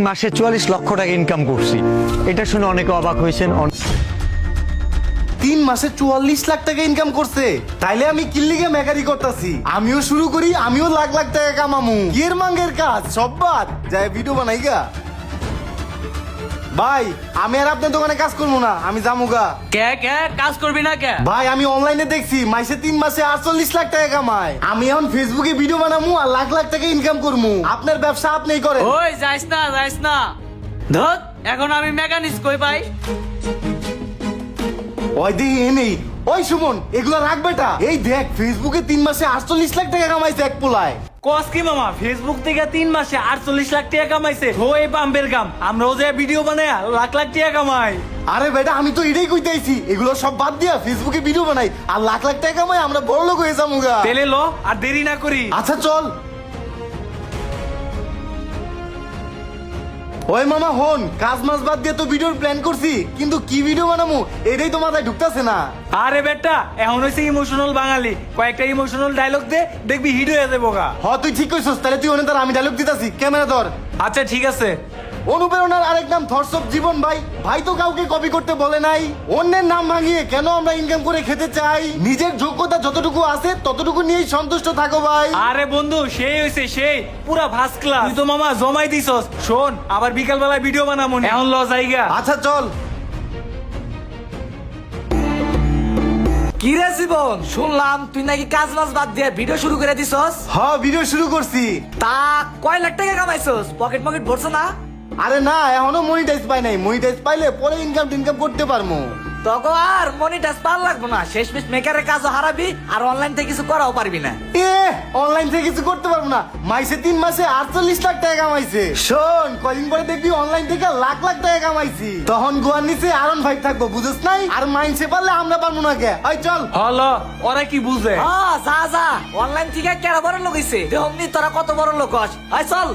মাসে 44 লক্ষ টাকা ইনকাম করছি। এটা শুনে অনেকে অবাক হয়েছেন। 3 মাসে 44 লাখ টাকা ইনকাম করছে, তাইলে আমি কিল্লিগে মেকারি করতেছি, আমিও শুরু করি, আমিও লাখ লাখ টাকা কামামু। কিয়ের মাঙ্গের কাজ সব বাদ যায় ভিডিও বানাই গা। ভাই আমি আর আপনার দোকানে কাজ করবো না, আমি যামুগা। কে কে কাজ করবি না কে? ভাই আমি অনলাইনে দেখছি মাসে 3 মাসে 48 লাখ টাকা কামায়। আমি এখন ফেসবুকে ভিডিও বানামু আর লাখ লাখ টাকা ইনকাম করমু। আপনার ব্যবসা আপনিই করেন। ওই যাইস না ধর, এখন আমি মেকানিক কই পাই? ওই দেখি এনেই, ওই সুমন এগুলো রাখ বেটা। এই দেখ ফেসবুকে 3 মাসে 48 লাখ টাকা কামাইছে এক পোলায়। কস কি মামা, ফেসবুক থেকে 3 মাসে 48 লাখ টাকা কামাইছে। ওই পাম্পের গাম, আমরাও যে ভিডিও বানাই লাখ লাখ টাকা কামাই। আরে বেটা আমি তো এটাই কইতেছি, এগুলো সব বাদ দিয়া ফেসবুকে ভিডিও বানাই আর লাখ লাখ টাকা কামাই, আমরা বড় লোক হয়ে যামুগা। তেলে লো আর দেরি না করি। আচ্ছা চল। ওই মামা হন, কাজ মাস বাদ দিয়ে তো ভিডিওর প্ল্যান করছি, কিন্তু কি ভিডিও বানামু এটাই তো মাথায় ঢুকতাছে না। আরে বেটা এখন হইছে ইমোশনাল বাঙালি, কয়েকটা ইমোশনাল ডায়লগ দে, দেখবি হিট হয়ে যাবে গা। হ তুই ঠিক কইছস, তাহলে তুই অনেক আমি ডায়লগ দিতাছি, ক্যামেরা ধর। আচ্ছা ঠিক আছে। অনুপ্রেরণার আরেক নাম থটস অফ জীবন। ভাই ভাই তো কাউকে কপি করতে বলে নাই, অন্যের নাম ভাঙিয়ে কেন আমরা ইনকাম করে খেতে চাই? নিজের যোগ্যতা যতটুকু আছে ততটুকু নিয়েই সন্তুষ্ট থাকো ভাই। আরে বন্ধু সেই হইছে সেই, পুরা ফার্স্ট ক্লাস। তুই তো মামা জমাই দিছস। শোন আবার বিকাল বেলায় ভিডিও বানামু, এখন ল জায়গা। আচ্ছা চল। কি রে জীবন, শুনলাম তুই নাকি কাজ বাজ বাদ দিয়ে ভিডিও শুরু করে দিছস। হ ভিডিও শুরু করছি। তা কয় লাখ টাকা কামাইছস? পকেট পকেট ভরছ না? আরে না এখনো মনিটাইজ পাই নাই, মনিটাইজ পাইলে পরে ইনকাম করতে পারবো। তোকে আর মনিটাইজ পার লাগবো না, শেষমেশ মেকারের কাজও হারাবি আর অনলাইন থেকে কিছু করাও পারবি না। এ অনলাইন থেকে কিছু করতে পারবো না, মাইসে 3 মাসে 48 লাখ টাকা কামাইছে। শোন কদিন পরে দেখবি অনলাইন থেকে লাখ লাখ টাকা কামাইছি, তখন গোয়ার নিচে আরন ভাই থাকবো, বুঝছ নাই? আর মাইনসে পারলে আমরা পারবো না কে? ওই চল। হলো ওরা কি বুঝে? হ্যাঁ যা যা, অনলাইন থেকে কেন বড় লোক হইছে দেখনি, তোরা কত বড় লোক হস। আয় চল।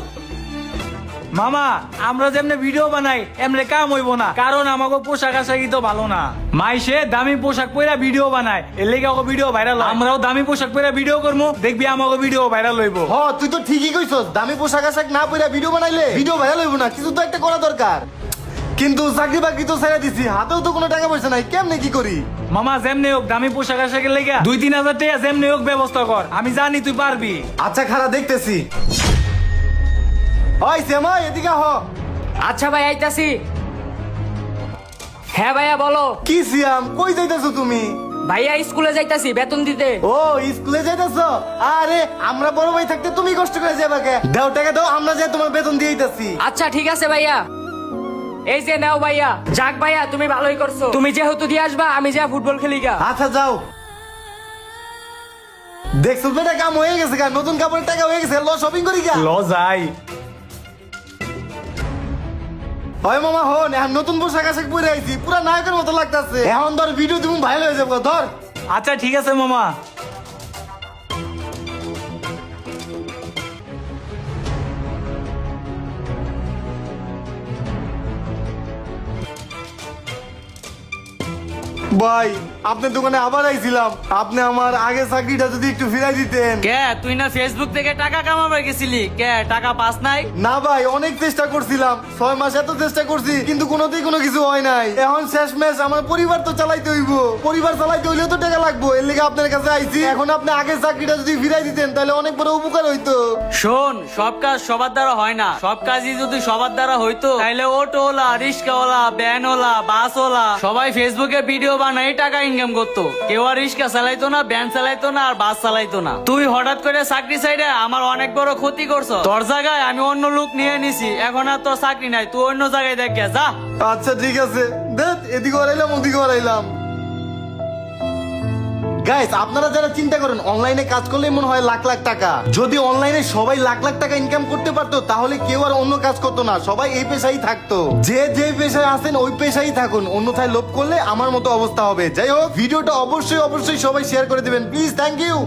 মামা আমরা যেমনে ভিডিও বানাই এমনি কাম হইব না, কারণ আমাকে পোশাক আশাকই তো ভালো না। মাইসে দামি পোশাক পরে ভিডিও বানায়, এর লেগে আমাকে ভিডিও ভাইরাল। আমরাও দামি পোশাক পরে ভিডিও করবো, দেখবি আমাকে ভিডিও ভাইরাল হইব। হ তুই তো ঠিকই কইছস, দামি পোশাক আশাক না পরে ভিডিও বানাইলে ভিডিও ভাইরাল হইব না, কিছু তো একটা করা দরকার। কিন্তু চাকরি বাকরি তো ছেড়ে দিছি, হাতেও তো কোনো টাকা পয়সা নাই, কেমনে কি করি? মামা যেমনি হোক দামি পোশাক আশাকের লেগে 2-3 হাজার টাকা যেমনি হোক ব্যবস্থা কর, আমি জানি তুই পারবি। আচ্ছা খারাপ দেখতেছি। ওই শ্যামা এদিকে হ। আচ্ছা ভাই আইতাছি। হ্যাঁ ভাইয়া বলো। কি সিয়াম কই যাইতাছো তুমি? ভাইয়া স্কুলে যাইতাছি বেতন দিতে। ও স্কুলে যাইতাছো? আরে আমরা বড় ভাই থাকতে তুমি কষ্ট করে যাবা কে? দাও টাকা দাও, আমরা যাই তোমার বেতন দিয়ে দিতেছি। আচ্ছা ঠিক আছে ভাইয়া, এই যে নাও ভাইয়া। যাক ভাইয়া তুমি ভালোই করছো, তুমি যেহেতু দিয়ে আসবা আমি যা ফুটবল খেলি গা। আচ্ছা যাও। দেখছো বেটা কাম হয়ে গেছে গা, নতুন কাপড়ের টাকা হয়ে গেছে, ল শপিং করি গা। ল যাই। হয় মামা হন, এখন নতুন পোশাক আশাক পরে আইছি, পুরা নায়কের মতো লাগতাছে। এখন ধর ভিডিও তুমি ভাইরাল হয়ে যাবো, ধর। আচ্ছা ঠিক আছে মামা। ভাই আপনার দোকানে আবার আইছিলাম, আপনি আমার আগে চাকরিটা যদি একটু ফিরাই দিতেন। কে তুই না ফেসবুক থেকে টাকা কামাবে গেছিলি, কে টাকা পাস নাই? না ভাই অনেক চেষ্টা করছিলাম, 6 মাস এত চেষ্টা করছি, কিন্তু কোনোতেই কোনো কিছু হয় নাই। এখন শেষ মেশ আমার পরিবার তো চালাইতে হইব, পরিবার চালাইতে হইলেও তো টাকা লাগবো, এর লেগে আপনার কাছে আইছি। এখন আপনি আগের চাকরিটা যদি ফিরাই দিতেন তাহলে অনেক বড় উপকার হইতো। শোন সব কাজ সবার দ্বারা হয় না, সব কাজই যদি সবার দ্বারা হইতো তাহলে অটোওয়ালা, রিক্সাওয়ালা, ভ্যানওয়ালা, বাসওয়ালা সবাই ফেসবুকে ভিডিও বানাই টাকা ইনকাম করতো। কেউ আর রিক্সা চালাইতো না, ভ্যান চালাইতো না, আর বাস চালাইতো না। তুই হঠাৎ করে চাকরি সাইডে আমার অনেক বড় ক্ষতি করছো। তোর জায়গায় আমি অন্য লোক নিয়ে নিছি, এখন আর তোর চাকরি নাই, তুই অন্য জায়গায় দেখ গে, যা। আচ্ছা ঠিক আছে, দেখ এদিকে হারাইলাম ওদিকে হারাইলাম। গাইস আপনারা যারা চিন্তা করেন অনলাইনে কাজ করলে মনে হয় লাখ লাখ টাকা, যদি অনলাইনে সবাই লাখ লাখ টাকা ইনকাম করতে পারতো তাহলে কেউ আর অন্য কাজ করতো না, সবাই এই পেশায় থাকতো। যে যে পেশায় আছেন ওই পেশায় থাকুন, অন্যথায় লোভ করলে আমার মতো অবস্থা হবে। যাই হোক ভিডিওটা অবশ্যই সবাই শেয়ার করে দিবেন প্লিজ, থ্যাংক ইউ।